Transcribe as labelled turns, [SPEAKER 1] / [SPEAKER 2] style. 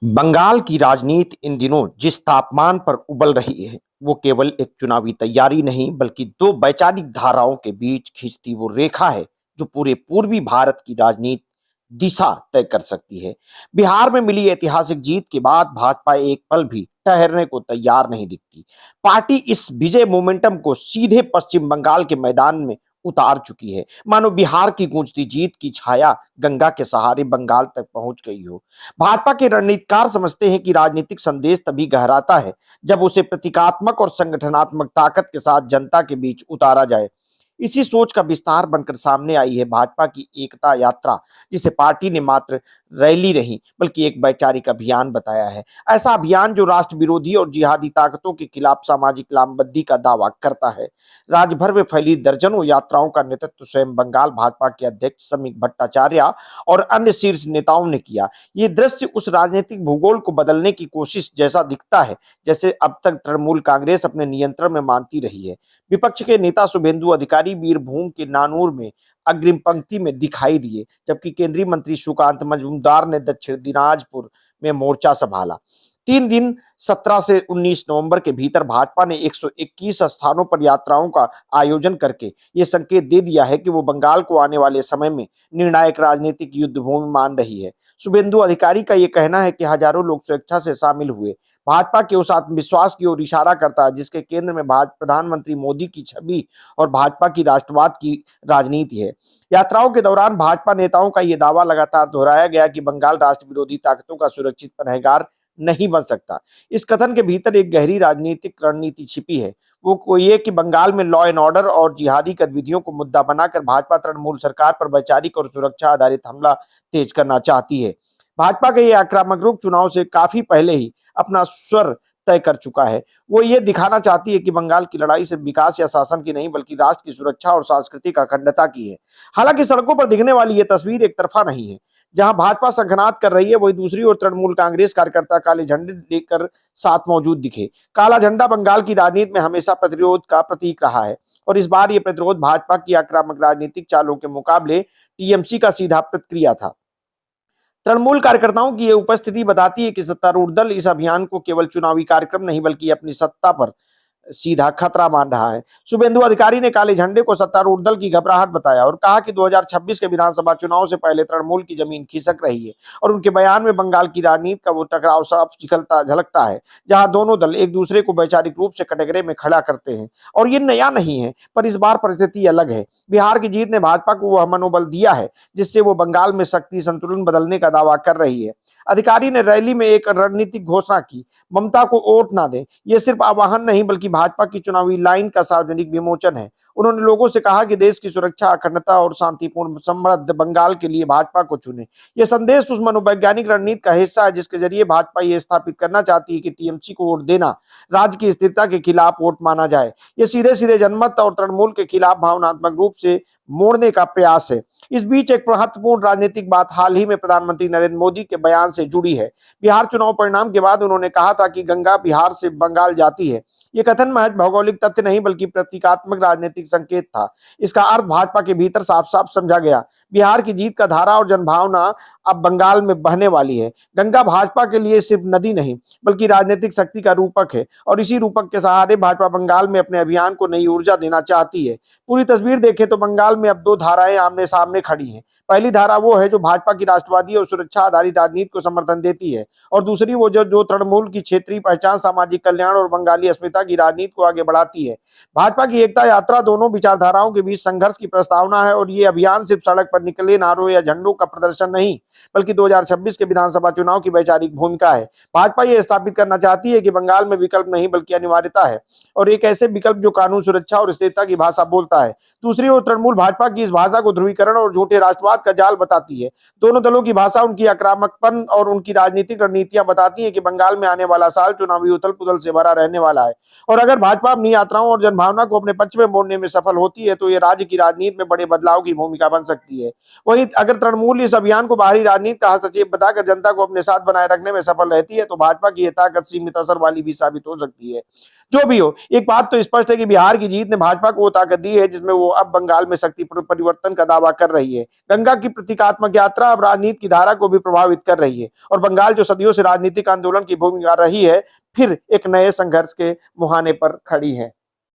[SPEAKER 1] बंगाल की राजनीति इन दिनों जिस तापमान पर उबल रही है, वो केवल एक चुनावी तैयारी नहीं, बल्कि दो वैचारिक धाराओं के बीच खींचती वो रेखा है, जो पूरे पूर्वी भारत की राजनीति दिशा तय कर सकती है। बिहार में मिली ऐतिहासिक जीत के बाद भाजपा एक पल भी ठहरने को तैयार नहीं दिखती। पार्टी इस विजय मोमेंटम को सीधे पश्चिम बंगाल के मैदान में उतार चुकी है, मानो बिहार की गूंजती जीत की छाया गंगा के सहारे बंगाल तक पहुंच गई हो। भाजपा के रणनीतिकार समझते हैं कि राजनीतिक संदेश तभी गहराता है जब उसे प्रतीकात्मक और संगठनात्मक ताकत के साथ जनता के बीच उतारा जाए। इसी सोच का विस्तार बनकर सामने आई है भाजपा की एकता यात्रा, जिसे पार्टी ने मात्र रैली नहीं बल्कि एक वैचारिक अभियान बताया है। ऐसा अभियान जो राष्ट्र विरोधी और जिहादी ताकतों के खिलाफ सामाजिक लामबंदी का दावा करता है। राज्य भर में फैली दर्जनों यात्राओं का नेतृत्व स्वयं बंगाल भाजपा के अध्यक्ष समीक भट्टाचार्य और अन्य शीर्ष नेताओं ने किया। ये दृश्य उस राजनीतिक भूगोल को बदलने की कोशिश जैसा दिखता है जैसे अब तक तृणमूल कांग्रेस अपने नियंत्रण में मानती रही है। विपक्ष के नेता शुभेंदु अधिकारी बीरभूम के नानूर में अग्रिम पंक्ति में दिखाई दिए, जबकि केंद्रीय मंत्री सुकांत मजूमदार ने दक्षिण दिनाजपुर में मोर्चा संभाला। 3 दिन 17 से 19 नवंबर के भीतर भाजपा ने 121 स्थानों पर यात्राओं का आयोजन करके ये संकेत दे दिया है कि वो बंगाल को आने वाले समय में निर्णायक राजनीतिक युद्ध भूमि मान रही है। शुभेंदु अधिकारी का ये कहना है कि हजारों लोग स्वेच्छा से शामिल हुए भाजपा के उस आत्मविश्वास की ओर इशारा करता है जिसके केंद्र में प्रधानमंत्री मोदी की छवि और भाजपा की राष्ट्रवाद की राजनीति है। यात्राओं के दौरान भाजपा नेताओं का यह दावा लगातार दोहराया गया कि बंगाल राष्ट्र विरोधी ताकतों का सुरक्षित पनाहगार नहीं बन सकता। इस कथन के भीतर एक गहरी राजनीतिक रणनीति छिपी है। वो ये कि बंगाल में लॉ एंड ऑर्डर और जिहादी गतिविधियों को मुद्दा बनाकर भाजपा तृणमूल सरकार पर वैचारिक और सुरक्षा आधारित हमला तेज करना चाहती है। भाजपा का ये आक्रामक रूप चुनाव से काफी पहले ही अपना स्वर तय कर चुका है। वो ये दिखाना चाहती है कि बंगाल की लड़ाई सिर्फ विकास या शासन की नहीं बल्कि राष्ट्र की सुरक्षा और सांस्कृतिक अखंडता की है। हालांकि सड़कों पर दिखने वाली ये तस्वीर एक तरफा नहीं है। जहां भाजपा शंखनाद कर रही है वही दूसरी ओर तृणमूल कांग्रेस कार्यकर्ता काले झंडे लेकर साथ मौजूद दिखे। काला झंडा बंगाल की राजनीति में हमेशा प्रतिरोध का प्रतीक रहा है और इस बार ये प्रतिरोध भाजपा की आक्रामक राजनीतिक चालों के मुकाबले टीएमसी का सीधा प्रतिक्रिया था। तृणमूल कार्यकर्ताओं की यह उपस्थिति बताती है कि सत्तारूढ़ दल इस अभियान को केवल चुनावी कार्यक्रम नहीं बल्कि अपनी सत्ता पर सीधा खतरा मान रहा है। शुभेंदु अधिकारी ने काले झंडे को सत्तारूढ़ दल की घबराहट बताया और कहा कि 2026 के विधानसभा चुनाव से पहले तृणमूल की जमीन खिसक रही है और उनके बयान में बंगाल की राजनीति का वो टकराव साफ झलकता है, जहां दोनों दल एक दूसरे को वैचारिक रूप से कटघरे में खड़ा करते हैं। और ये नया नहीं है, पर इस बार परिस्थिति अलग है। बिहार की जीत ने भाजपा को वह मनोबल दिया है जिससे वो बंगाल में शक्ति संतुलन बदलने का दावा कर रही है। अधिकारी ने रैली में एक रणनीतिक घोषणा की, ममता को वोट ना दें। यह सिर्फ आह्वान नहीं बल्कि भाजपा की चुनावी लाइन का सार्वजनिक विमोचन है। उन्होंने लोगों से कहा कि देश की सुरक्षा, अखंडता और शांतिपूर्ण समृद्ध बंगाल के लिए भाजपा को चुने। यह संदेश उस मनोवैज्ञानिक रणनीति का हिस्सा है जिसके जरिए भाजपा ये स्थापित करना चाहती है कि टीएमसी को वोट देना राज्य की स्थिरता के खिलाफ वोट माना जाए। यह सीधे सीधे जनमत और तृणमूल के खिलाफ भावनात्मक रूप से मोड़ने का प्रयास है। इस बीच एक महत्वपूर्ण राजनीतिक बात हाल ही में प्रधानमंत्री नरेंद्र मोदी के बयान से जुड़ी है। बिहार चुनाव परिणाम के बाद उन्होंने कहा था कि गंगा बिहार से बंगाल जाती है। यह कथन महज भौगोलिक तथ्य नहीं बल्कि प्रतीकात्मक राजनीतिक संकेत था। इसका अर्थ भाजपा के भीतर साफ साफ समझा गया, बिहार की जीत का धारा और जनभावना अब बंगाल में बहने वाली है। गंगा भाजपा के लिए सिर्फ नदी नहीं बल्कि राजनीतिक शक्ति का रूपक है और इसी रूपक के सहारे भाजपा बंगाल में अपने अभियान को नई ऊर्जा देना चाहती है। पूरी तस्वीर देखें तो बंगाल में अब दो धाराएं आमने सामने खड़ी हैं। पहली धारा वो है जो भाजपा की राष्ट्रवादी और सुरक्षा आधारित राजनीति को समर्थन देती है और दूसरी वो जो तृणमूल की क्षेत्रीय पहचान, सामाजिक कल्याण और बंगाली अस्मिता की राजनीति को आगे बढ़ाती है। भाजपा की एकता यात्रा दोनों विचारधाराओं के बीच संघर्ष की प्रस्तावना है और ये अभियान सिर्फ सड़क पर निकले नारों या झंडों का प्रदर्शन नहीं बल्कि 2026 के विधानसभा चुनाव की वैचारिक भूमिका है। भाजपा ये स्थापित करना चाहती है कि बंगाल में विकल्प नहीं बल्कि अनिवार्यता है और एक ऐसे विकल्प जो कानून, सुरक्षा और स्थिरता की भाषा बोलता है। दूसरी ओर तृणमूल भाजपा की इस भाषा को ध्रुवीकरण और झूठे राष्ट्रवाद का जाल बताती है। दोनों दलों की भाषा उनकी आक्रामकपन और उनकी राजनीतिक रणनीतियां बताती हैं कि बंगाल में आने वाला साल चुनावी उथल पुथल से भरा रहने वाला है और अगर भाजपा अपनी यात्राओं और जनभावना को अपने पक्ष में मोड़ने में सफल होती है तो ये राज्य की राजनीति में बड़े बदलाव की भूमिका बन सकती है। वहीं अगर तृणमूल इस अभियान को बाहरी राजनीति का हस्तक्षेप बताकर जनता को अपने साथ बनाए रखने में सफल रहती है तो भाजपा की यह ताकत सीमित असर वाली भी साबित हो सकती है। जो भी हो, एक बात तो स्पष्ट है कि बिहार की जीत ने भाजपा को वो ताकत दी है जिसमें वो अब बंगाल में शक्ति परिवर्तन का दावा कर रही है। गंगा की प्रतीकात्मक यात्रा अब राजनीति की धारा को भी प्रभावित कर रही है और बंगाल जो सदियों से राजनीतिक आंदोलन की भूमिका रही है, फिर एक नए संघर्ष के मुहाने पर खड़ी है।